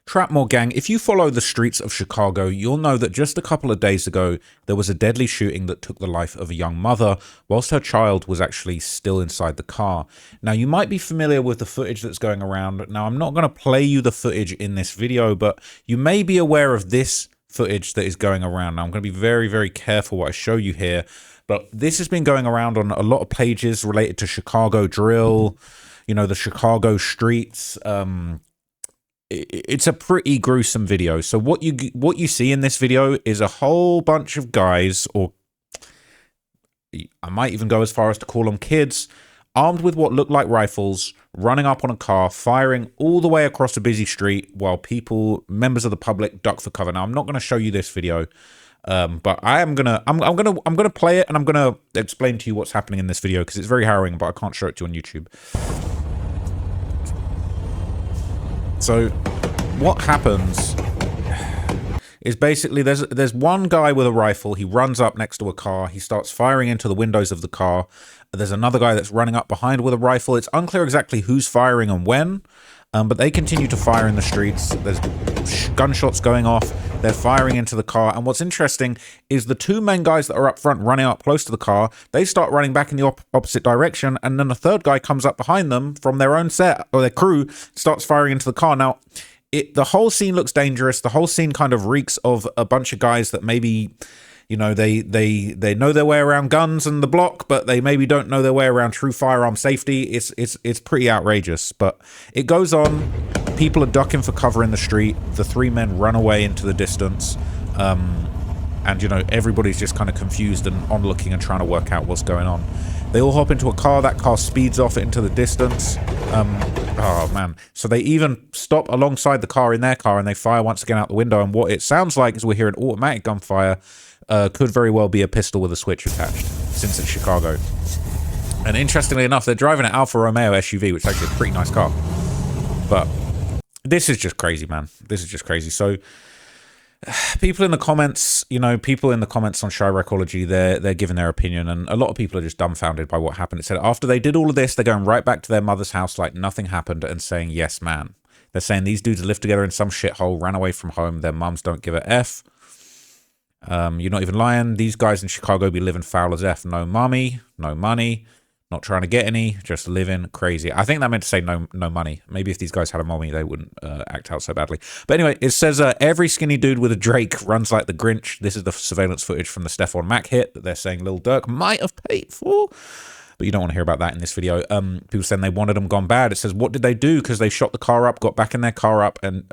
Trapmore gang, if you follow the streets of Chicago, you'll know that just a couple of days ago, there was a deadly shooting that took the life of a young mother, whilst her child was actually still inside the car. Now, you might be familiar with the footage that's going around. Now, I'm not going to play you the footage in this video, but you may be aware of this footage that is going around. Now, I'm going to be very, very careful what I show you here, but this has been going around on a lot of pages related to Chicago drill, you know, the Chicago streets. It's a pretty gruesome video. So what you see in this video is a whole bunch of guys, or I might even go as far as to call them kids, armed with what look like rifles, running up on a car, firing all the way across a busy street while people, members of the public, duck for cover. Now, I'm not going to show you this video, but I'm gonna play it, and I'm gonna explain to you what's happening in this video because it's very harrowing, but I can't show it to you on YouTube. So what happens is basically there's one guy with a rifle. He runs up next to a car. He starts firing into the windows of the car. There's another guy that's running up behind with a rifle. It's unclear exactly who's firing and when, but they continue to fire in the streets. There's gunshots going off. They're firing into the car. And what's interesting is the two main guys that are up front running up close to the car, they start running back in the opposite direction. And then the third guy comes up behind them from their own set, or their crew, starts firing into the car. Now, the whole scene looks dangerous. The whole scene kind of reeks of a bunch of guys that maybe, you know, they know their way around guns and the block, but they maybe don't know their way around true firearm safety. It's pretty outrageous, but it goes on. People are ducking for cover in the street. The three men run away into the distance, and you know, everybody's just kind of confused and onlooking and trying to work out what's going on. They all hop into a car. That car speeds off into the distance. Oh man! So they even stop alongside the car in their car, and they fire once again out the window. And what it sounds like is we're hearing automatic gunfire. Could very well be a pistol with a switch attached, since it's Chicago. And interestingly enough, they're driving an Alfa Romeo SUV, which is actually a pretty nice car. But this is just crazy, man. This is just crazy. So people in the comments, you know, people in the comments on Chiracology, they're giving their opinion, and a lot of people are just dumbfounded by what happened. It said after they did all of this, they're going right back to their mother's house like nothing happened and saying, yes, man. They're saying these dudes live together in some shithole, ran away from home, their mums don't give a F. You're not even lying. These guys in Chicago be living foul as F. No mommy, no money, not trying to get any, just living crazy. I think that meant to say no money. Maybe if these guys had a mommy, they wouldn't act out so badly. But anyway, it says every skinny dude with a Drake runs like the Grinch. This is the surveillance footage from the Stephon Mack hit that they're saying Lil Durk might have paid for. But you don't want to hear about that in this video. People saying they wanted them gone bad. It says, what did they do? Because they shot the car up, got back in their car and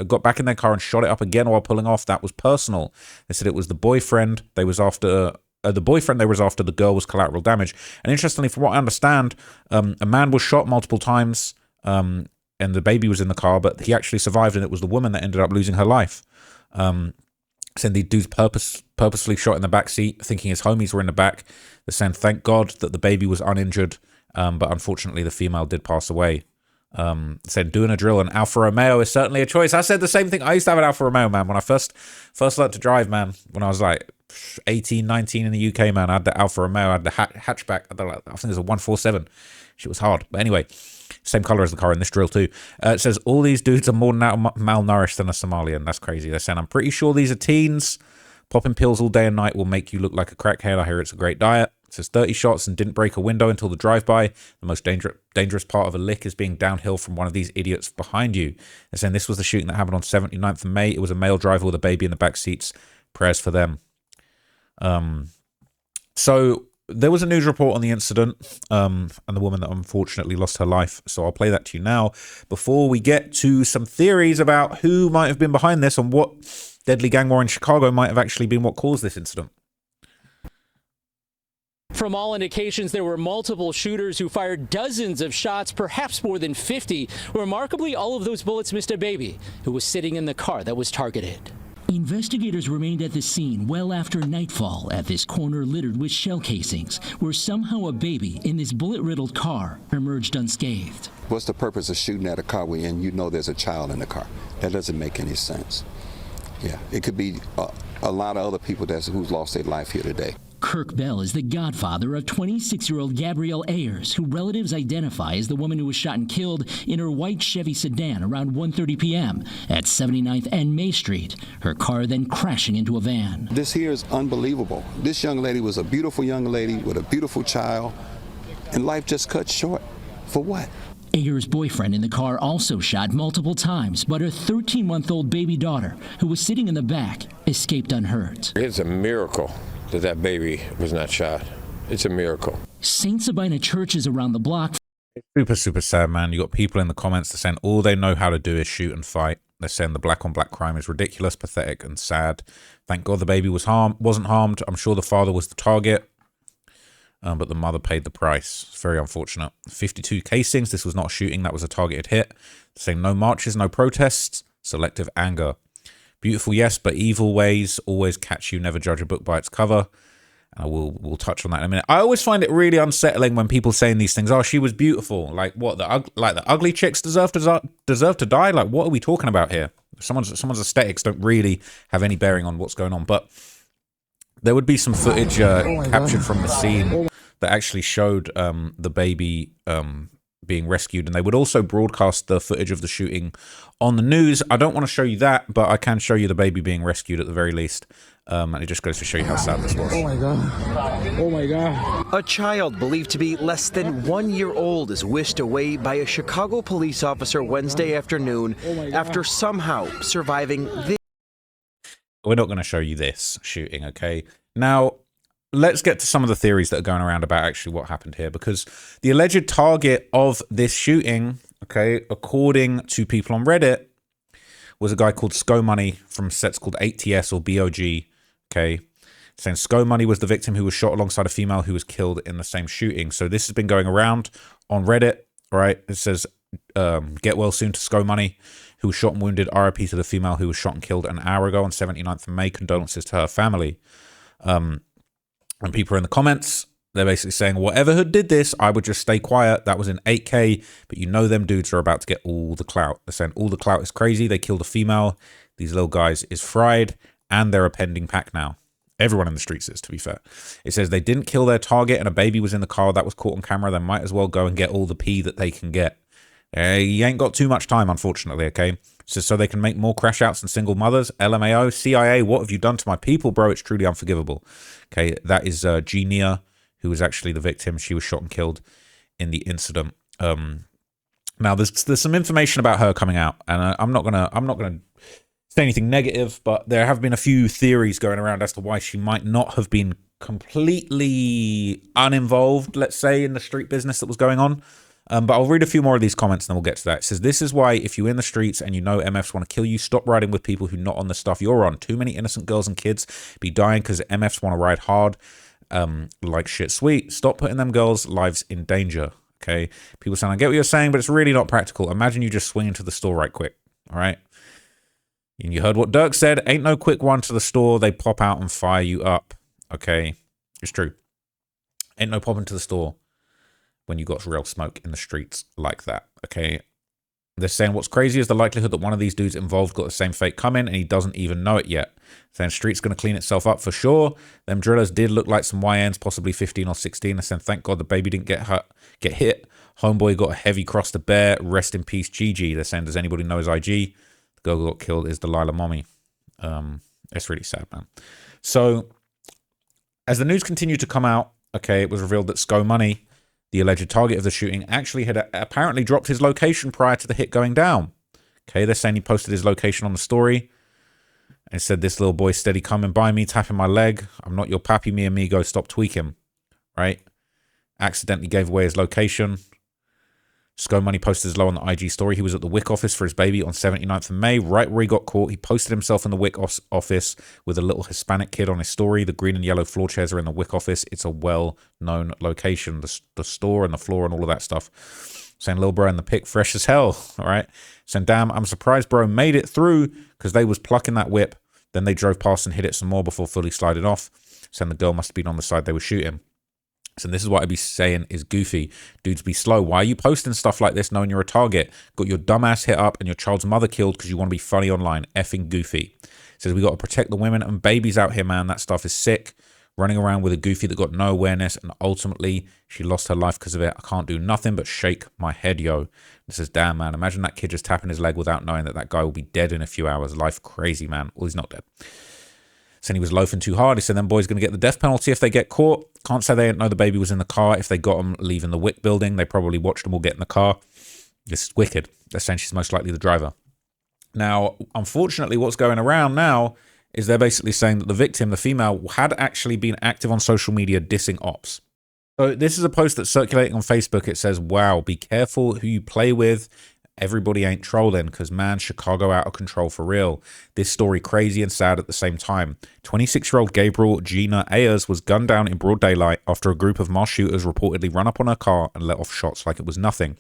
shot it up again while pulling off. That was personal. They said it was the boyfriend they was after. The girl was collateral damage. And interestingly, from what I understand, a man was shot multiple times, and the baby was in the car, but he actually survived, and it was the woman that ended up losing her life. Saying the dude's purposely shot in the back seat, thinking his homies were in the back. They're saying thank God that the baby was uninjured, but unfortunately the female did pass away. Said doing a drill, an Alfa Romeo is certainly a choice. I said the same thing. I used to have an Alfa Romeo, man, when I first learned to drive, man. When I was like 18, 19 in the UK, man, I had the Alfa Romeo, I had the hatchback. I think it was a 147. Shit was hard, but anyway. Same color as the car in this drill too. It says all these dudes are more malnourished than a Somalian. That's crazy. They're saying I'm pretty sure these are teens. Popping pills all day and night will make you look like a crackhead. I hear it's a great diet. It says 30 shots and didn't break a window until the drive-by. The most dangerous part of a lick is being downhill from one of these idiots behind you. They're saying this was the shooting that happened on 79th of May. It was a male driver with a baby in the back seats. Prayers for them. So there was a news report on the incident and the woman that unfortunately lost her life. So I'll play that to you now before we get to some theories about who might have been behind this and what deadly gang war in Chicago might have actually been what caused this incident. From all indications, there were multiple shooters who fired dozens of shots, perhaps more than 50. Remarkably, all of those bullets missed a baby who was sitting in the car that was targeted. Investigators remained at the scene well after nightfall at this corner littered with shell casings, where somehow a baby in this bullet-riddled car emerged unscathed. What's the purpose of shooting at a car when you know there's a child in the car? That doesn't make any sense. Yeah, it could be a lot of other people who's lost their life here today. Kirk Bell is the godfather of 26-year-old Gabrielle Ayers, who relatives identify as the woman who was shot and killed in her white Chevy sedan around 1:30 p.m. at 79th and May Street, her car then crashing into a van. This here is unbelievable. This young lady was a beautiful young lady with a beautiful child, and life just cut short. For what? Ayers' boyfriend in the car also shot multiple times, but her 13-month-old baby daughter, who was sitting in the back, escaped unhurt. It's a miracle that that baby was not shot. It's a miracle. St. Sabina churches around the block. Super, super sad, man. You got people in the comments that saying all they know how to do is shoot and fight. They're saying the black-on-black crime is ridiculous, pathetic, and sad. Thank God the baby wasn't harmed. I'm sure the father was the target, but the mother paid the price. It's very unfortunate. 52 casings. This was not a shooting. That was a targeted hit. Saying no marches, no protests, selective anger. Beautiful, yes, but evil ways always catch you. Never judge a book by its cover. And we'll touch on that in a minute. I always find it really unsettling when people saying these things. Oh, she was beautiful. Like what? The ugly chicks deserve to die. Like what are we talking about here? Someone's aesthetics don't really have any bearing on what's going on. But there would be some footage captured from the scene that actually showed the baby being rescued, and they would also broadcast the footage of the shooting on the news. I don't want to show you that, but I can show you the baby being rescued at the very least. And it just goes to show you how sad this was. Oh my god. Oh my god. A child believed to be less than 1 year old is whisked away by a Chicago police officer Wednesday afternoon after somehow surviving this. We're not going to show you this shooting, okay? Now, let's get to some of the theories that are going around about actually what happened here, because the alleged target of this shooting, okay, according to people on Reddit, was a guy called SCO Money from sets called 8TS or BOG, okay, saying SCO Money was the victim who was shot alongside a female who was killed in the same shooting. So this has been going around on Reddit, right? It says, get well soon to SCO Money, who was shot and wounded. RIP to the female who was shot and killed an hour ago on 79th of May. Condolences to her family. And people are in the comments, they're basically saying, whatever hood did this, I would just stay quiet. That was in 8K, but you know them dudes are about to get all the clout. They're saying all the clout is crazy. They killed a female. These little guys is fried, and they're a pending pack now. Everyone in the streets is, to be fair. It says they didn't kill their target, and a baby was in the car that was caught on camera. They might as well go and get all the pee that they can get. You ain't got too much time, unfortunately, okay? So they can make more crash outs and single mothers. LMAO, CIA, what have you done to my people, bro? It's truly unforgivable. Okay, that is Genia, who was actually the victim. She was shot and killed in the incident. Now, there's some information about her coming out, and I'm not gonna say anything negative, but there have been a few theories going around as to why she might not have been completely uninvolved, let's say, in the street business that was going on. But I'll read a few more of these comments and then we'll get to that. It says, this is why if you're in the streets and you know MFs want to kill you, stop riding with people who not on the stuff you're on. Too many innocent girls and kids be dying because MFs want to ride hard like shit sweet. Stop putting them girls' lives in danger, okay? People saying, I get what you're saying, but it's really not practical. Imagine you just swing into the store right quick, all right? And you heard what Dirk said, ain't no quick run to the store. They pop out and fire you up, okay? It's true. Ain't no popping to the store when you got real smoke in the streets like that, okay? They're saying what's crazy is the likelihood that one of these dudes involved got the same fate coming and he doesn't even know it yet. Saying street's going to clean itself up for sure. Them drillers did look like some YNs, possibly 15 or 16. They're saying thank God the baby didn't get hit. Homeboy got a heavy cross to bear. Rest in peace, GG. They're saying, does anybody know his IG? The girl who got killed is Delilah Mommy. It's really sad, man. So as the news continued to come out, okay, it was revealed that SCO Money, the alleged target of the shooting, actually had apparently dropped his location prior to the hit going down. Okay, they're saying he posted his location on the story and said, this little boy steady coming by me, tapping my leg. I'm not your pappy, mi amigo, stop tweaking. Right? Accidentally gave away his location. SCO Money posted his low on the IG story. He was at the WIC office for his baby on 79th of May, right where he got caught. He posted himself in the WIC office with a little Hispanic kid on his story. The green and yellow floor chairs are in the WIC office. It's a well-known location. The store and the floor and all of that stuff. Saying, Lil Bro in the pic, fresh as hell. All right. Saying, damn, I'm surprised bro made it through because they was plucking that whip. Then they drove past and hit it some more before fully sliding off. Saying the girl must have been on the side they were shooting. So this is what I'd be saying is goofy. Dudes, be slow. Why are you posting stuff like this knowing you're a target? Got your dumbass hit up and your child's mother killed because you want to be funny online. Effing goofy. Says we got to protect the women and babies out here, man. That stuff is sick. running around with a goofy that got no awareness, and ultimately she lost her life because of it. I can't do nothing but shake my head, yo. This is damn, man. Imagine that kid just tapping his leg without knowing that that guy will be dead in a few hours. Life crazy, man. Well, he's not dead. Said he was loafing too hard. He said them boys going to get the death penalty if they get caught. Can't say they didn't know the baby was in the car. If they got him leaving the WIC building, they probably watched them all get in the car. This is wicked. They're saying she's most likely the driver. Now, unfortunately, what's going around now is they're basically saying that the victim, the female, had actually been active on social media dissing ops. So this is a post that's circulating on Facebook. It says, wow, be careful who you play with. Everybody ain't trolling because, man, Chicago out of control for real. This story crazy and sad at the same time. 26-year-old Gabriel Gina Ayers was gunned down in broad daylight after a group of masked shooters reportedly run up on her car and let off shots like it was nothing.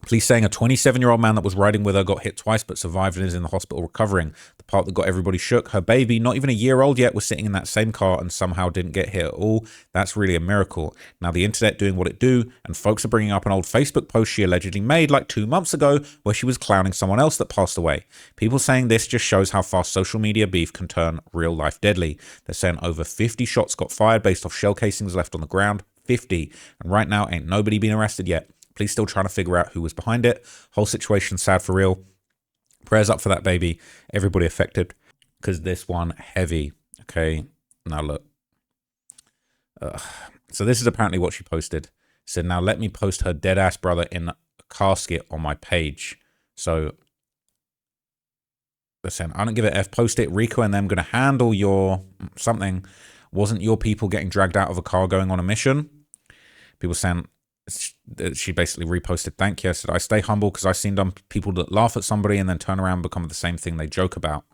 Police saying a 27-year-old man that was riding with her got hit twice but survived and is in the hospital recovering. The part that got everybody shook, her baby, not even a year old yet, was sitting in that same car and somehow didn't get hit at all. That's really a miracle. Now the internet doing what it do, and folks are bringing up an old Facebook post she allegedly made like 2 months ago where she was clowning someone else that passed away. People saying this just shows how fast social media beef can turn real life deadly. They're saying over 50 shots got fired based off shell casings left on the ground. 50. And right now ain't nobody been arrested yet. Police still trying to figure out who was behind it. Whole situation sad for real. Prayers up for that baby. Everybody affected. Because this one heavy. Okay. Now look. So this is apparently what she posted. Said, now let me post her dead ass brother in a casket on my page. So they're saying, I don't give a F. Post it. Rico and them going to handle your something. Wasn't your people getting dragged out of a car going on a mission? People saying, she basically reposted, thank you. I said, I stay humble because I've seen dumb people that laugh at somebody and then turn around and become the same thing they joke about.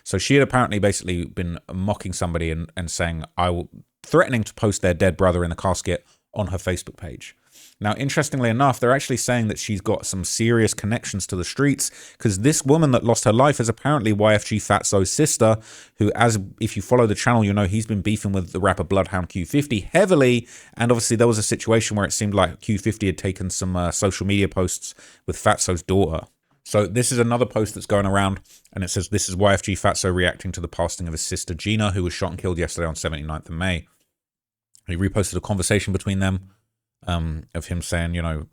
So she had apparently basically been mocking somebody and saying, threatening to post their dead brother in the casket on her Facebook page. Now, interestingly enough, they're actually saying that she's got some serious connections to the streets because this woman that lost her life is apparently YFG Fatso's sister, who, as if you follow the channel, you know he's been beefing with the rapper Bloodhound Q50 heavily. And obviously there was a situation where it seemed like Q50 had taken some social media posts with Fatso's daughter. So this is another post that's going around, and it says, this is YFG Fatso reacting to the passing of his sister Gina, who was shot and killed yesterday on 79th of May. He reposted a conversation between them. Of him saying, you know,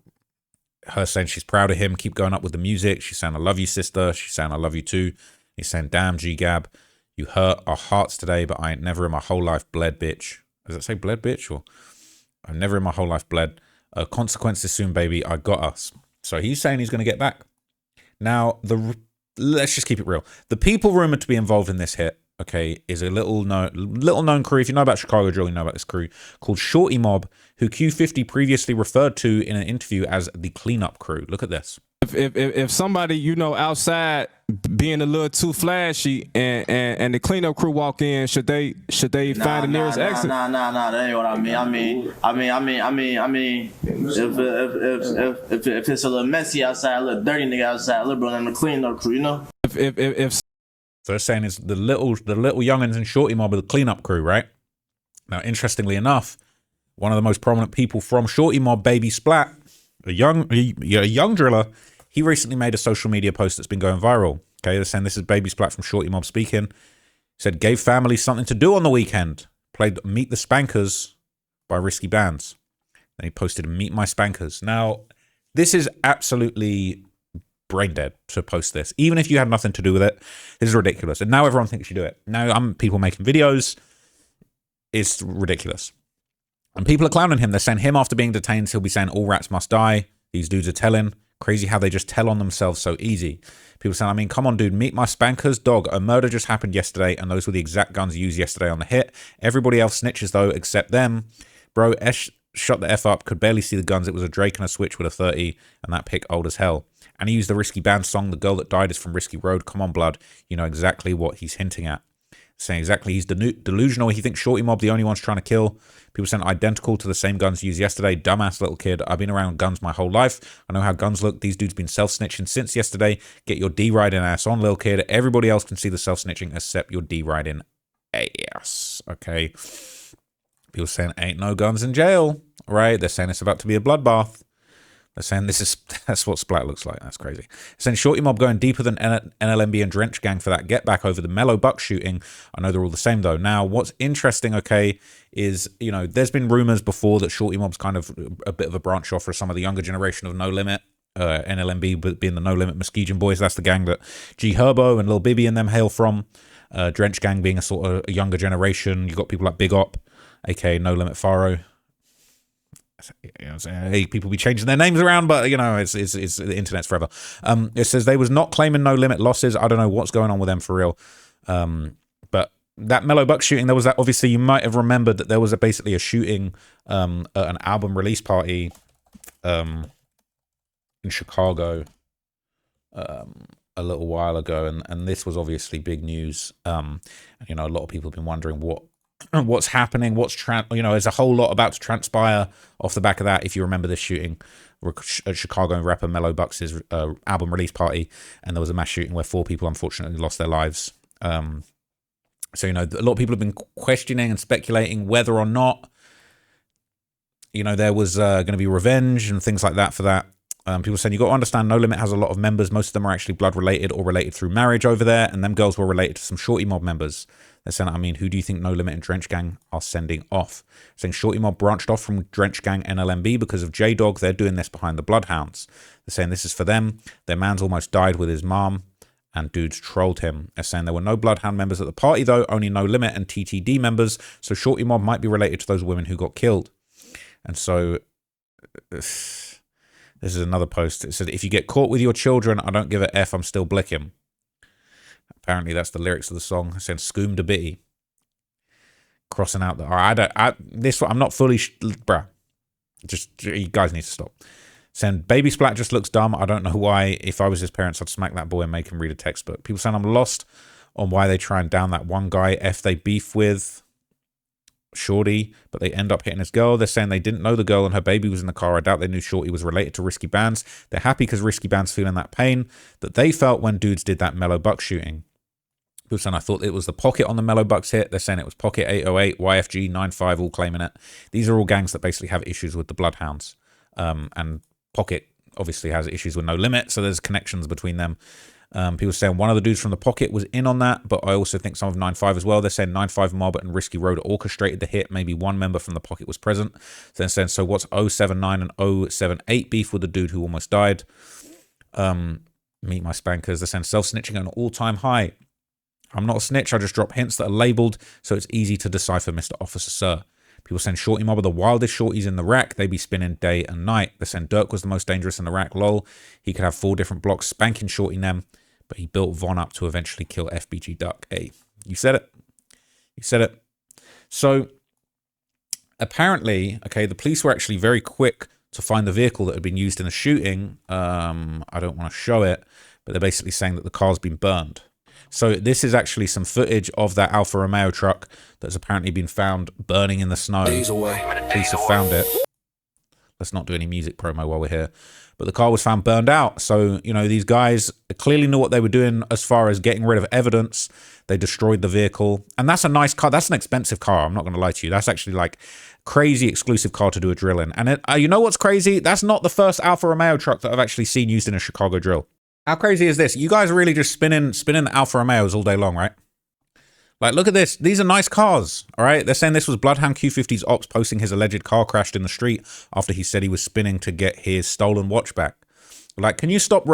her saying she's proud of him, keep going up with the music. She's saying, I love you, sister. She's saying, I love you too. He's saying, damn, G-Gab, you hurt our hearts today, but I ain't never in my whole life bled, bitch. Does it say bled, bitch? Or I've never in my whole life bled. Consequences soon, baby. I got us. So he's saying he's going to get back. Now, let's just keep it real. The people rumored to be involved in this hit, okay, is a little known crew. If you know about Chicago drill, you know about this crew called Shorty Mob, who Q50 previously referred to in an interview as the cleanup crew. Look at this. If somebody, you know, outside being a little too flashy and the cleanup crew walk in, should they find the nearest exit? Nah, that ain't what I mean. I mean, if it's a little messy outside, a little dirty nigga outside, a little bro, I'm the cleanup crew, you know. If So they're saying it's the little youngins in Shorty Mob of the cleanup crew, right? Now, interestingly enough, one of the most prominent people from Shorty Mob, Baby Splat, a young driller, he recently made a social media post that's been going viral. Okay, they're saying this is Baby Splat from Shorty Mob speaking. He said, gave families something to do on the weekend. Played Meet the Spankers by Risky Bands. Then he posted Meet My Spankers. Now, this is absolutely brain dead to post this. Even if you had nothing to do with it, this is ridiculous. And now everyone thinks you do it. Now people making videos. It's ridiculous. And people are clowning him. They're saying him after being detained, he'll be saying all rats must die. These dudes are telling. Crazy how they just tell on themselves so easy. People saying, I mean, come on, dude, meet my spankers. Dog, a murder just happened yesterday, and those were the exact guns used yesterday on the hit. Everybody else snitches, though, except them. Bro, Esh shut the F up, could barely see the guns. It was a Drake and a Switch with a 30, and that pick old as hell. And he used the Risky Band song, The Girl That Died is from Risky Road. Come on, blood. You know exactly what he's hinting at. Saying exactly he's delusional. He thinks Shorty Mob the only one's trying to kill. People saying identical to the same guns used yesterday. Dumbass little kid. I've been around guns my whole life. I know how guns look. These dudes been self-snitching since yesterday. Get your D-riding ass on, little kid. Everybody else can see the self-snitching except your D-riding ass. Okay. People saying ain't no guns in jail. Right? They're saying it's about to be a bloodbath. They're saying that's what Splat looks like. That's crazy. They're saying Shorty Mob going deeper than NLMB and Drench Gang for that get back over the Mellow Buck shooting. I know they're all the same though. Now, what's interesting, okay, is, you know, there's been rumors before that Shorty Mob's kind of a bit of a branch off for some of the younger generation of No Limit. NLMB being the No Limit Muskegon Boys. That's the gang that G Herbo and Lil Bibby and them hail from. Drench Gang being a sort of a younger generation. You've got people like Big Op, aka No Limit Faro. You know, hey, people be changing their names around, but you know, it's the internet's forever. It says they was not claiming No Limit losses. I don't know what's going on with them for real. But that Mellow Buck shooting, there was that. Obviously, you might have remembered that there was basically a shooting at an album release party in Chicago a little while ago, and this was obviously big news. You know, a lot of people have been wondering what's happening, you know, there's a whole lot about to transpire off the back of that. If you remember this shooting at Chicago rapper Mellow Bucks' album release party, and there was a mass shooting where 4 people unfortunately lost their lives. So, you know, a lot of people have been questioning and speculating whether or not, you know, there was going to be revenge and things like that for that. People saying, you got to understand, No Limit has a lot of members. Most of them are actually blood related or related through marriage over there. And them girls were related to some Shorty Mob members. They're saying, I mean, who do you think No Limit and Drench Gang are sending off? Saying Shorty Mob branched off from Drench Gang NLMB because of J-Dog. They're doing this behind the Bloodhounds. They're saying this is for them. Their man's almost died with his mom, and dudes trolled him. They're saying there were no Bloodhound members at the party, though, only No Limit and TTD members. So Shorty Mob might be related to those women who got killed. And so this is another post. It said, if you get caught with your children, I don't give a F, I'm still blicking. Apparently that's the lyrics of the song. It said, "Scoom a bitty." Crossing out the I'm not fully bruh. Just, you guys need to stop. Saying Baby Splat just looks dumb. I don't know why. If I was his parents, I'd smack that boy and make him read a textbook. People saying I'm lost on why they try and down that one guy F they beef with Shorty, but they end up hitting his girl. They're saying they didn't know the girl and her baby was in the car. I doubt they knew Shorty was related to Risky Bands. They're happy because Risky Bands feeling that pain that they felt when dudes did that Mellow Buck shooting. People saying I thought it was the Pocket on the Mellow Bucks hit. They're saying it was Pocket 808, YFG 95, all claiming it. These are all gangs that basically have issues with the Bloodhounds. And Pocket obviously has issues with No Limit, so there's connections between them. People saying one of the dudes from the Pocket was in on that, but I also think some of 9-5 as well. They're saying 9-5 Mob and Risky Road orchestrated the hit. Maybe one member from the Pocket was present. So they're saying, so what's 079 and 078 beef with the dude who almost died? Meet my spankers. They're saying self-snitching at an all-time high. I'm not a snitch. I just drop hints that are labeled, so it's easy to decipher, Mr. Officer, sir. People saying Shorty Mob are the wildest shorties in the rack. They be spinning day and night. They're saying Dirk was the most dangerous in the rack. Lol. He could have 4 different blocks spanking Shorty them, but he built Von up to eventually kill FBG Duck. Hey, you said it. You said it. So apparently, okay, the police were actually very quick to find the vehicle that had been used in the shooting. I don't want to show it, but they're basically saying that the car's been burned. So this is actually some footage of that Alfa Romeo truck that's apparently been found burning in the snow. Police have found it. Let's not do any music promo while we're here. But the car was found burned out. So, you know, these guys clearly knew what they were doing as far as getting rid of evidence. They destroyed the vehicle. And that's a nice car. That's an expensive car. I'm not going to lie to you. That's actually like crazy exclusive car to do a drill in. And you know what's crazy? That's not the first Alfa Romeo truck that I've actually seen used in a Chicago drill. How crazy is this? You guys are really just spinning the Alfa Romeos all day long, right? Like, look at this. These are nice cars, all right? They're saying this was Bloodhound Q50's ops posting his alleged car crashed in the street after he said he was spinning to get his stolen watch back. Like, can you stop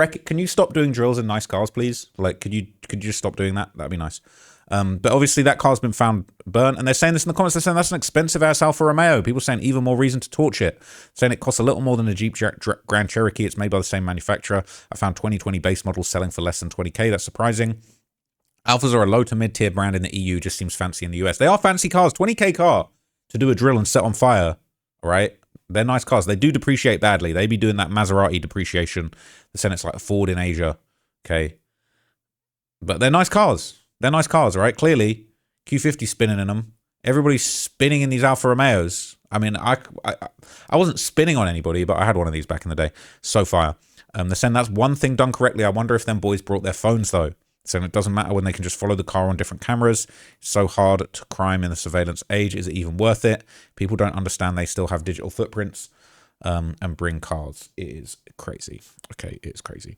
doing drills in nice cars, please? Like, could you just stop doing that? That'd be nice. But obviously that car's been found burnt, and they're saying this in the comments. They're saying that's an expensive ass Alfa Romeo. People saying even more reason to torch it. Saying it costs a little more than a Jeep Grand Cherokee. It's made by the same manufacturer. I found 2020 base models selling for less than 20k. That's surprising. Alphas are a low to mid tier brand in the EU. Just seems fancy in the US. They are fancy cars. 20k car to do a drill and set on fire. All right. They're nice cars. They do depreciate badly. They be doing that Maserati depreciation. They're saying it's like a Ford in Asia. Okay. But they're nice cars. They're nice cars, all right? Clearly, Q50 spinning in them. Everybody's spinning in these Alfa Romeos. I mean, I wasn't spinning on anybody, but I had one of these back in the day. So fire. They're saying that's one thing done correctly. I wonder if them boys brought their phones, though. Saying it doesn't matter when they can just follow the car on different cameras. It's so hard to crime in the surveillance age. Is it even worth it? People don't understand they still have digital footprints. and bring cars. It is crazy. Okay, it's crazy.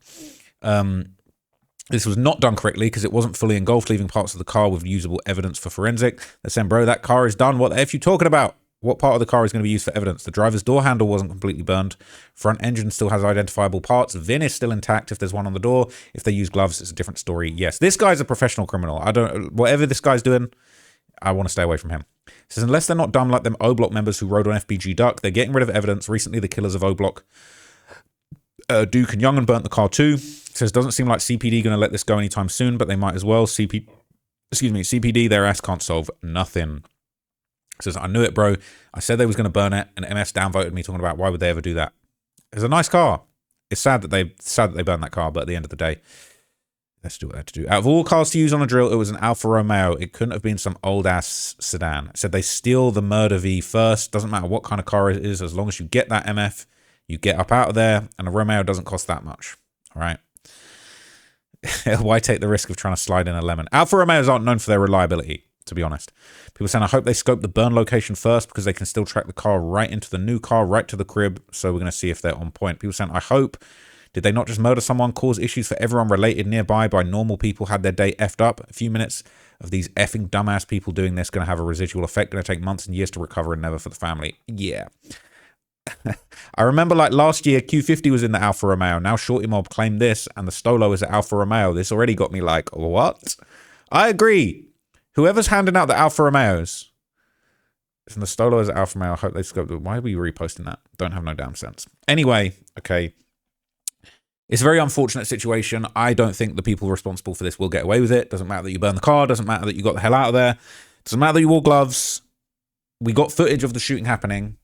This was not done correctly because it wasn't fully engulfed, leaving parts of the car with usable evidence for forensic. They're saying, bro, that car is done. What the F you talking about? What part of the car is going to be used for evidence? The driver's door handle wasn't completely burned. Front engine still has identifiable parts. VIN is still intact if there's one on the door. If they use gloves, it's a different story. Yes, this guy's a professional criminal. Whatever this guy's doing, I want to stay away from him. It says, unless they're not dumb like them O-Block members who rode on FBG Duck, they're getting rid of evidence. Recently, the killers of O-Block, Duke and Young, and burnt the car too. It says, doesn't seem like CPD going to let this go anytime soon, but they might as well. CPD, their ass can't solve nothing. It says, I knew it, bro. I said they was going to burn it, and MS downvoted me talking about why would they ever do that. It's a nice car. It's sad that they burned that car, but at the end of the day, let's do what they had to do. Out of all cars to use on a drill, it was an Alfa Romeo. It couldn't have been some old-ass sedan. It said they steal the murder V first. Doesn't matter what kind of car it is, as long as you get that MF, you get up out of there, and a Romeo doesn't cost that much. All right? Why take the risk of trying to slide in a lemon? Alfa Romeos aren't known for their reliability, to be honest. People saying, I hope they scope the burn location first because they can still track the car right into the new car, right to the crib. So we're going to see if they're on point. People saying, I hope. Did they not just murder someone, cause issues for everyone related nearby by normal people, had their day effed up? A few minutes of these effing dumbass people doing this going to have a residual effect, going to take months and years to recover and never for the family. Yeah. I remember like last year, Q50 was in the Alfa Romeo. Now Shorty Mob claimed this and the Stolo is at Alfa Romeo. This already got me like, what? I agree. Whoever's handing out the Alfa Romeos, and the Stolo is at Alfa Romeo, I hope they scoped it. Why are we reposting that? Don't have no damn sense. Anyway, okay. It's a very unfortunate situation. I don't think the people responsible for this will get away with it. Doesn't matter that you burn the car. Doesn't matter that you got the hell out of there. Doesn't matter that you wore gloves. We got footage of the shooting happening.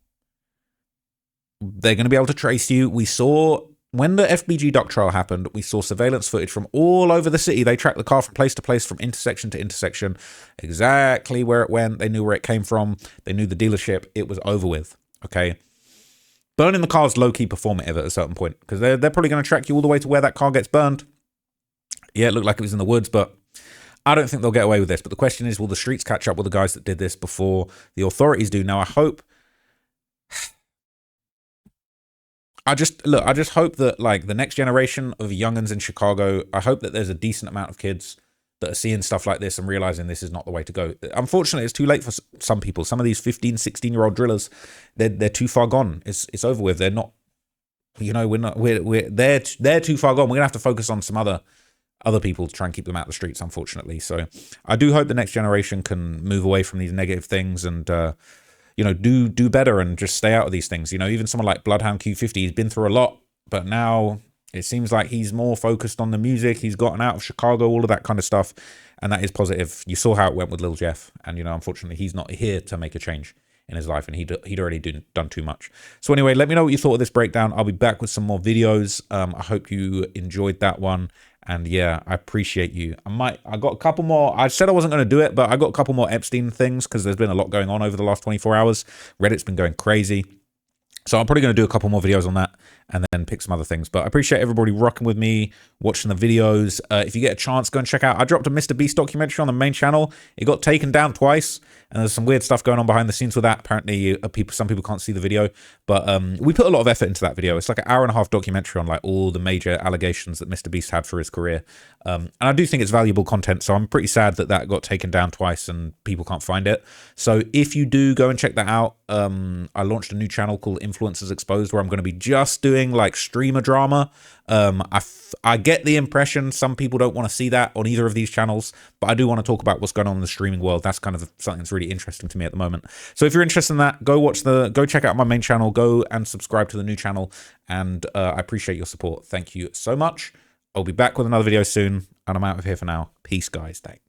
They're going to be able to trace you. We saw, when the FBG Duck trial happened, we saw surveillance footage from all over the city. They tracked the car from place to place, from intersection to intersection. Exactly where it went. They knew where it came from. They knew the dealership. It was over with. Okay. Burning the car is low-key performative at a certain point because they're probably going to track you all the way to where that car gets burned. Yeah, it looked like it was in the woods, but I don't think they'll get away with this. But the question is, will the streets catch up with the guys that did this before the authorities do? Now, I just hope that like the next generation of youngins in Chicago, I hope that there's a decent amount of kids that are seeing stuff like this and realizing this is not the way to go. Unfortunately, it's too late for some people. Some of these 15, 16-year-old drillers, they're too far gone. It's over with. They're not, you know, they're too far gone. We're gonna have to focus on some other people to try and keep them out of the streets, unfortunately. So I do hope the next generation can move away from these negative things and you know, do better and just stay out of these things. You know, even someone like Bloodhound Q50, he's been through a lot, but now it seems like he's more focused on the music. He's gotten out of Chicago, all of that kind of stuff, and that is positive. You saw how it went with Lil Jeff, and, you know, unfortunately, he's not here to make a change in his life, and he'd already done too much. So anyway, let me know what you thought of this breakdown. I'll be back with some more videos. I hope you enjoyed that one. And yeah, I appreciate you. I got a couple more. I said I wasn't going to do it, but I got a couple more Epstein things because there's been a lot going on over the last 24 hours. Reddit's been going crazy. So I'm probably going to do a couple more videos on that and then pick some other things. But I appreciate everybody rocking with me, watching the videos. If you get a chance, go and check out. I dropped a Mr. Beast documentary on the main channel. It got taken down twice. And there's some weird stuff going on behind the scenes with that. Apparently, some people can't see the video. But we put a lot of effort into that video. It's like an hour-and-a-half documentary on like all the major allegations that Mr. Beast had for his career. And I do think it's valuable content. So I'm pretty sad that that got taken down twice and people can't find it. So if you do, go and check that out. I launched a new channel called Influencers Exposed where I'm going to be just doing like streamer drama. I get the impression some people don't want to see that on either of these channels, but I do want to talk about what's going on in the streaming world. That's kind of something that's really interesting to me at the moment. So if you're interested in that, go check out my main channel, go and subscribe to the new channel. And I appreciate your support. Thank you so much. I'll be back with another video soon, and I'm out of here for now. Peace, guys. Thanks.